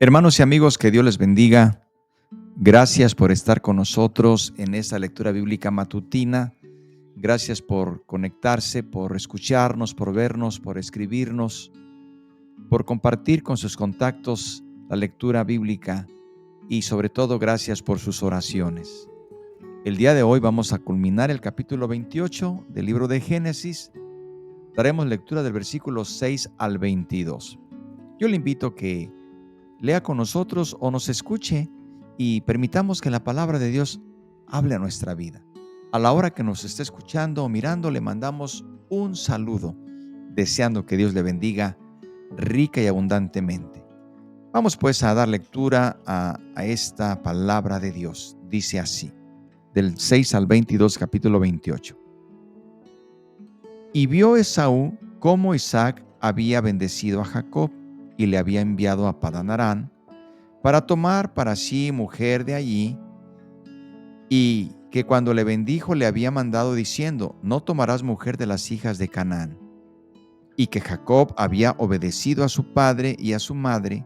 Hermanos y amigos, que Dios les bendiga. Gracias por estar con nosotros en esta lectura bíblica matutina. Gracias por conectarse, por escucharnos, por vernos, por escribirnos, por compartir con sus contactos la lectura bíblica y sobre todo gracias por sus oraciones. El día de hoy vamos a culminar el capítulo 28 del libro de Génesis. Daremos lectura del versículo 6 al 22. Yo le invito a que lea con nosotros o nos escuche y permitamos que la palabra de Dios hable a nuestra vida. A la hora que nos esté escuchando o mirando, le mandamos un saludo, deseando que Dios le bendiga rica y abundantemente. Vamos pues a dar lectura a esta palabra de Dios. Dice así, del 6 al 22, capítulo 28. Y vio Esaú cómo Isaac había bendecido a Jacob y le había enviado a Padán Aram para tomar para sí mujer de allí, y que cuando le bendijo le había mandado diciendo: no tomarás mujer de las hijas de Canaán. Y que Jacob había obedecido a su padre y a su madre,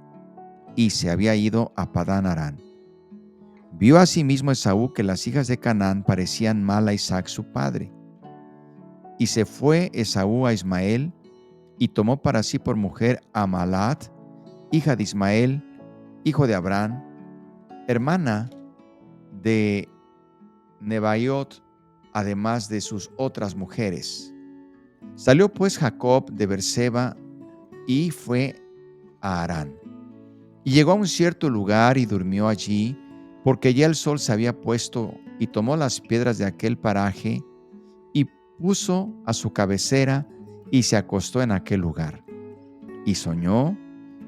y se había ido a Padán Aram. Vio asimismo Esaú que las hijas de Canaán parecían mal a Isaac su padre. Y se fue Esaú a Ismael, y tomó para sí por mujer a Mahlat, hija de Ismael, hijo de Abraham, hermana de Nebaiot, además de sus otras mujeres. Salió pues Jacob de Beerseba y fue a Harán. Y llegó a un cierto lugar y durmió allí, porque ya el sol se había puesto, y tomó las piedras de aquel paraje y puso a su cabecera y se acostó en aquel lugar. Y soñó,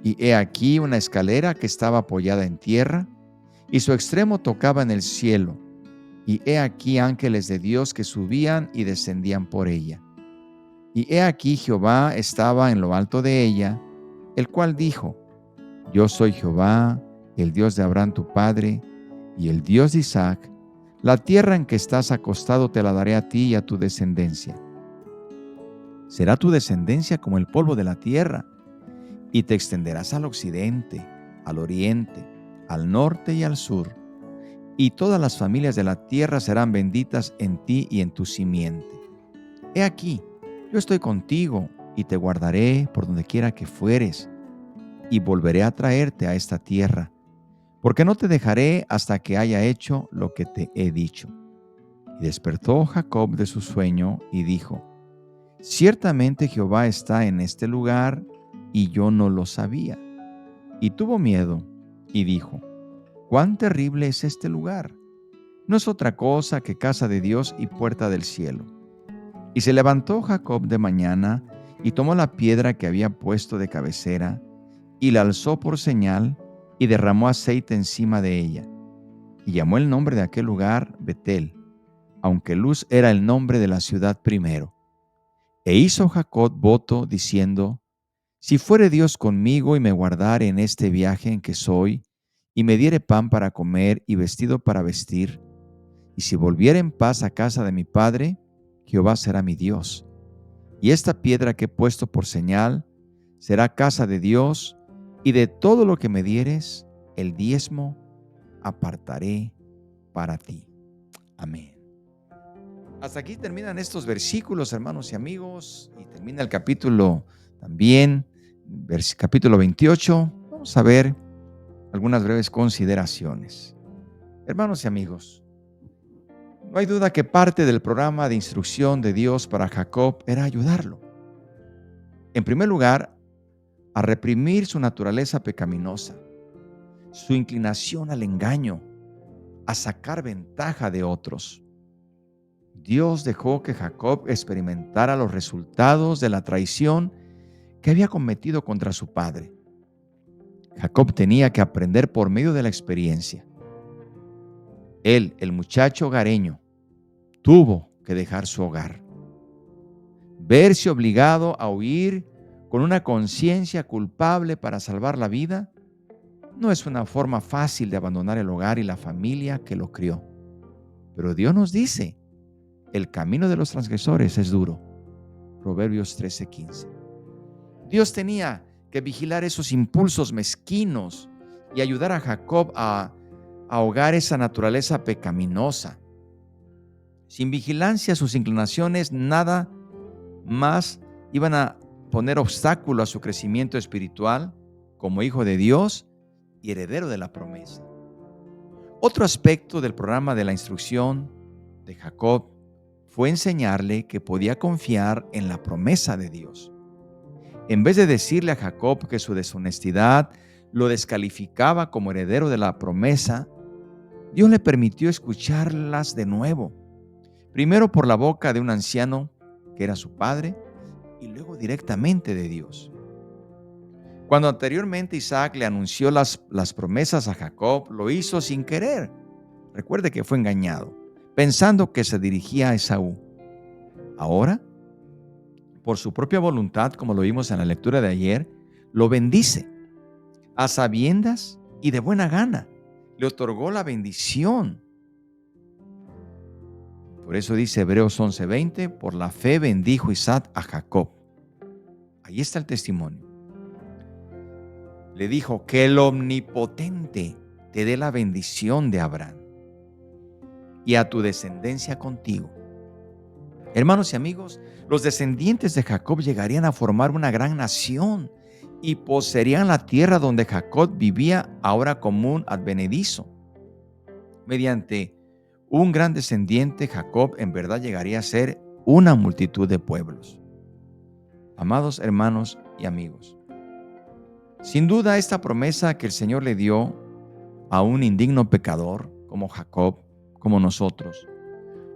y he aquí una escalera que estaba apoyada en tierra, y su extremo tocaba en el cielo. Y he aquí ángeles de Dios que subían y descendían por ella. Y he aquí Jehová estaba en lo alto de ella, el cual dijo: yo soy Jehová, el Dios de Abraham tu padre, y el Dios de Isaac. La tierra en que estás acostado te la daré a ti y a tu descendencia. Será tu descendencia como el polvo de la tierra, y te extenderás al occidente, al oriente, al norte y al sur. Y todas las familias de la tierra serán benditas en ti y en tu simiente. He aquí, yo estoy contigo y te guardaré por donde quiera que fueres, y volveré a traerte a esta tierra, porque no te dejaré hasta que haya hecho lo que te he dicho. Y despertó Jacob de su sueño y dijo: ciertamente Jehová está en este lugar, y yo no lo sabía. Y tuvo miedo y dijo: cuán terrible es este lugar. No es otra cosa que casa de Dios y puerta del cielo. Y se levantó Jacob de mañana y tomó la piedra que había puesto de cabecera y la alzó por señal y derramó aceite encima de ella. Y llamó el nombre de aquel lugar Betel, aunque Luz era el nombre de la ciudad primero. E hizo Jacob voto diciendo: si fuere Dios conmigo y me guardare en este viaje en que soy, y me diere pan para comer y vestido para vestir, y si volviere en paz a casa de mi padre, Jehová será mi Dios. Y esta piedra que he puesto por señal será casa de Dios, y de todo lo que me dieres, el diezmo apartaré para ti. Amén. Hasta aquí terminan estos versículos, hermanos y amigos, y termina el capítulo también, capítulo 28. Vamos a ver algunas breves consideraciones. Hermanos y amigos, no hay duda que parte del programa de instrucción de Dios para Jacob era ayudarlo. En primer lugar, a reprimir su naturaleza pecaminosa, su inclinación al engaño, a sacar ventaja de otros. Dios dejó que Jacob experimentara los resultados de la traición que había cometido contra su padre. Jacob tenía que aprender por medio de la experiencia. Él, el muchacho hogareño, tuvo que dejar su hogar, verse obligado a huir con una conciencia culpable para salvar la vida. No es una forma fácil de abandonar el hogar y la familia que lo crió. Pero Dios nos dice: el camino de los transgresores es duro. Proverbios 13:15. Dios tenía que vigilar esos impulsos mezquinos y ayudar a Jacob a ahogar esa naturaleza pecaminosa. Sin vigilancia, sus inclinaciones nada más iban a poner obstáculo a su crecimiento espiritual como hijo de Dios y heredero de la promesa. Otro aspecto del programa de la instrucción de Jacob fue enseñarle que podía confiar en la promesa de Dios. En vez de decirle a Jacob que su deshonestidad lo descalificaba como heredero de la promesa, Dios le permitió escucharlas de nuevo, primero por la boca de un anciano que era su padre y luego directamente de Dios. Cuando anteriormente Isaac le anunció las promesas a Jacob, lo hizo sin querer. Recuerde que fue engañado, pensando que se dirigía a Esaú. Ahora, por su propia voluntad, como lo vimos en la lectura de ayer, lo bendice a sabiendas y de buena gana. Le otorgó la bendición. Por eso dice Hebreos 11:20, por la fe bendijo Isaac a Jacob. Ahí está el testimonio. Le dijo que el Omnipotente te dé la bendición de Abraham y a tu descendencia contigo. Hermanos y amigos, los descendientes de Jacob llegarían a formar una gran nación y poseerían la tierra donde Jacob vivía, ahora como un advenedizo. Mediante un gran descendiente, Jacob en verdad llegaría a ser una multitud de pueblos. Amados hermanos y amigos, sin duda esta promesa que el Señor le dio a un indigno pecador como Jacob, como nosotros,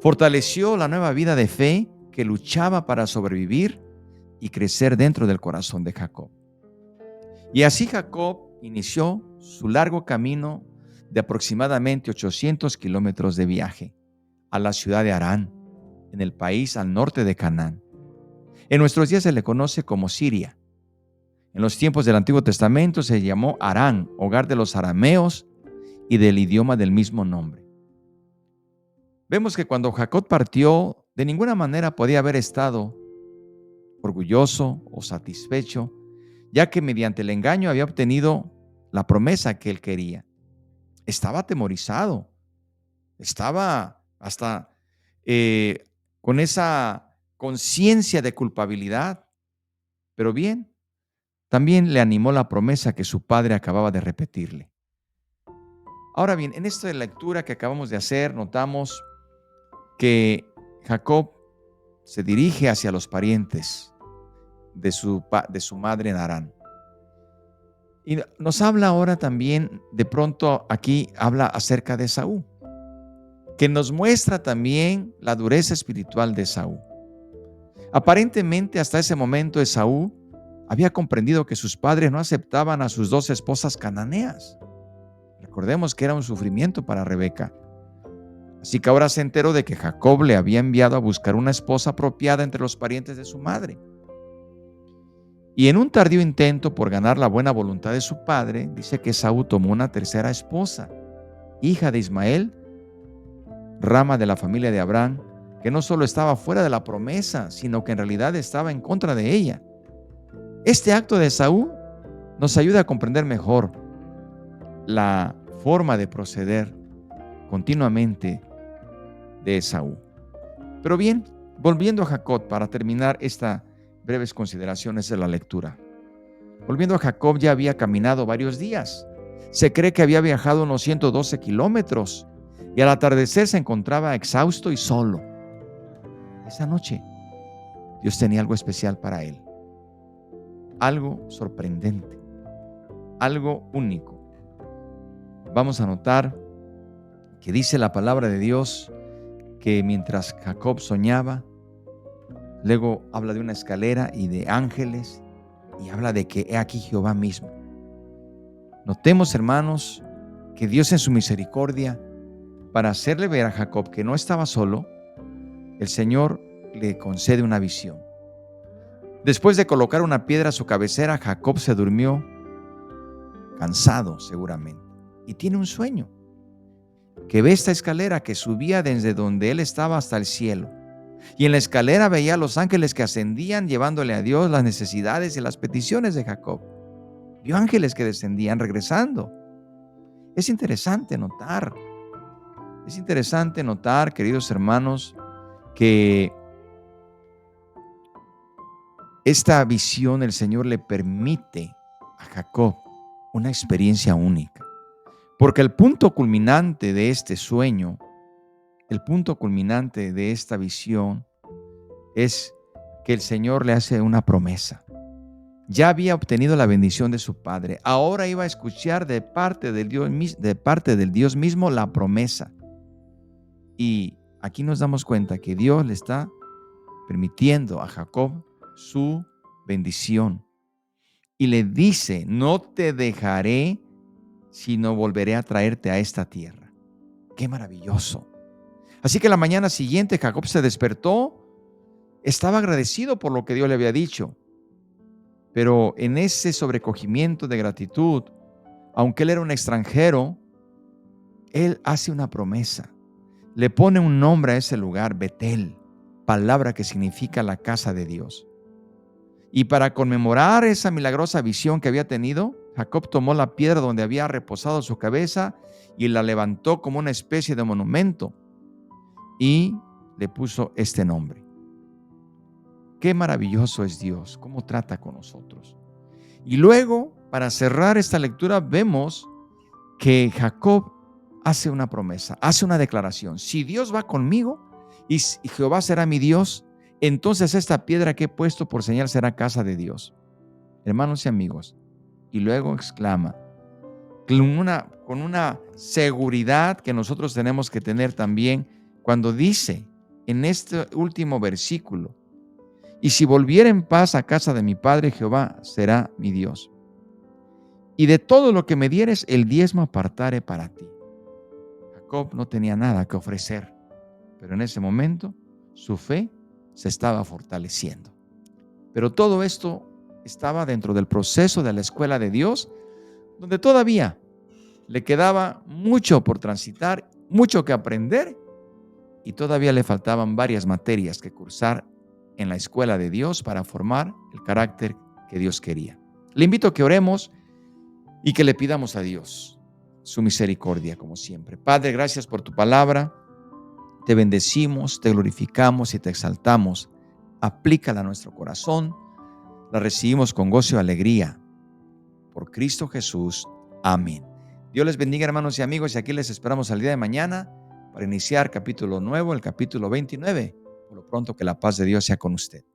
fortaleció la nueva vida de fe que luchaba para sobrevivir y crecer dentro del corazón de Jacob. Y así Jacob inició su largo camino de aproximadamente 800 kilómetros de viaje a la ciudad de Harán, en el país al norte de Canaán. En nuestros días se le conoce como Siria. En los tiempos del Antiguo Testamento se llamó Harán, hogar de los arameos y del idioma del mismo nombre. Vemos que cuando Jacob partió, de ninguna manera podía haber estado orgulloso o satisfecho, ya que mediante el engaño había obtenido la promesa que él quería. Estaba atemorizado, estaba hasta con esa conciencia de culpabilidad. Pero bien, también le animó la promesa que su padre acababa de repetirle. Ahora bien, en esta lectura que acabamos de hacer, notamos que Jacob se dirige hacia los parientes de su madre en Harán. Y nos habla ahora también, de pronto aquí habla acerca de Esaú, que nos muestra también la dureza espiritual de Esaú. Aparentemente hasta ese momento Esaú había comprendido que sus padres no aceptaban a sus dos esposas cananeas. Recordemos que era un sufrimiento para Rebeca. Así que ahora se enteró de que Jacob le había enviado a buscar una esposa apropiada entre los parientes de su madre. Y en un tardío intento por ganar la buena voluntad de su padre, dice que Esaú tomó una tercera esposa, hija de Ismael, rama de la familia de Abraham, que no solo estaba fuera de la promesa, sino que en realidad estaba en contra de ella. Este acto de Esaú nos ayuda a comprender mejor la forma de proceder continuamente de Esaú. Pero bien, volviendo a Jacob para terminar estas breves consideraciones de la lectura. Volviendo a Jacob, ya había caminado varios días. Se cree que había viajado unos 112 kilómetros y al atardecer se encontraba exhausto y solo. Esa noche, Dios tenía algo especial para él. Algo sorprendente, algo único. Vamos a notar que dice la palabra de Dios que mientras Jacob soñaba, luego habla de una escalera y de ángeles y habla de que he aquí Jehová mismo. Notemos, hermanos, que Dios en su misericordia, para hacerle ver a Jacob que no estaba solo, el Señor le concede una visión. Después de colocar una piedra a su cabecera, Jacob se durmió, cansado seguramente, y tiene un sueño, que ve esta escalera que subía desde donde él estaba hasta el cielo. Y en la escalera veía a los ángeles que ascendían llevándole a Dios las necesidades y las peticiones de Jacob. Vio ángeles que descendían regresando. es interesante notar, queridos hermanos, que esta visión el Señor le permite a Jacob una experiencia única. Porque el punto culminante de este sueño, el punto culminante de esta visión es que el Señor le hace una promesa. Ya había obtenido la bendición de su padre. Ahora iba a escuchar de parte del Dios mismo la promesa. Y aquí nos damos cuenta que Dios le está permitiendo a Jacob su bendición. Y le dice, no te dejaré, sino volveré a traerte a esta tierra. ¡Qué maravilloso! Así que la mañana siguiente Jacob se despertó, estaba agradecido por lo que Dios le había dicho. Pero en ese sobrecogimiento de gratitud, aunque él era un extranjero, él hace una promesa. Le pone un nombre a ese lugar, Betel, palabra que significa la casa de Dios. Y para conmemorar esa milagrosa visión que había tenido, Jacob tomó la piedra donde había reposado su cabeza y la levantó como una especie de monumento y le puso este nombre. Qué maravilloso es Dios, cómo trata con nosotros. Y luego, para cerrar esta lectura, vemos que Jacob hace una promesa, hace una declaración. Si Dios va conmigo y Jehová será mi Dios, entonces esta piedra que he puesto por señal será casa de Dios. Hermanos y amigos, y luego exclama, con una seguridad que nosotros tenemos que tener también, cuando dice en este último versículo, y si volviera en paz a casa de mi padre, Jehová será mi Dios. Y de todo lo que me dieres, el diezmo apartaré para ti. Jacob no tenía nada que ofrecer, pero en ese momento su fe se estaba fortaleciendo. Pero todo esto estaba dentro del proceso de la escuela de Dios, donde todavía le quedaba mucho por transitar, mucho que aprender, y todavía le faltaban varias materias que cursar en la escuela de Dios para formar el carácter que Dios quería. Le invito a que oremos y que le pidamos a Dios su misericordia, como siempre. Padre, gracias por tu palabra. Te bendecimos, te glorificamos y te exaltamos. Aplícala a nuestro corazón. La recibimos con gozo y alegría. Por Cristo Jesús. Amén. Dios les bendiga, hermanos y amigos, y aquí les esperamos al día de mañana para iniciar capítulo nuevo, el capítulo 29. Por lo pronto, que la paz de Dios sea con usted.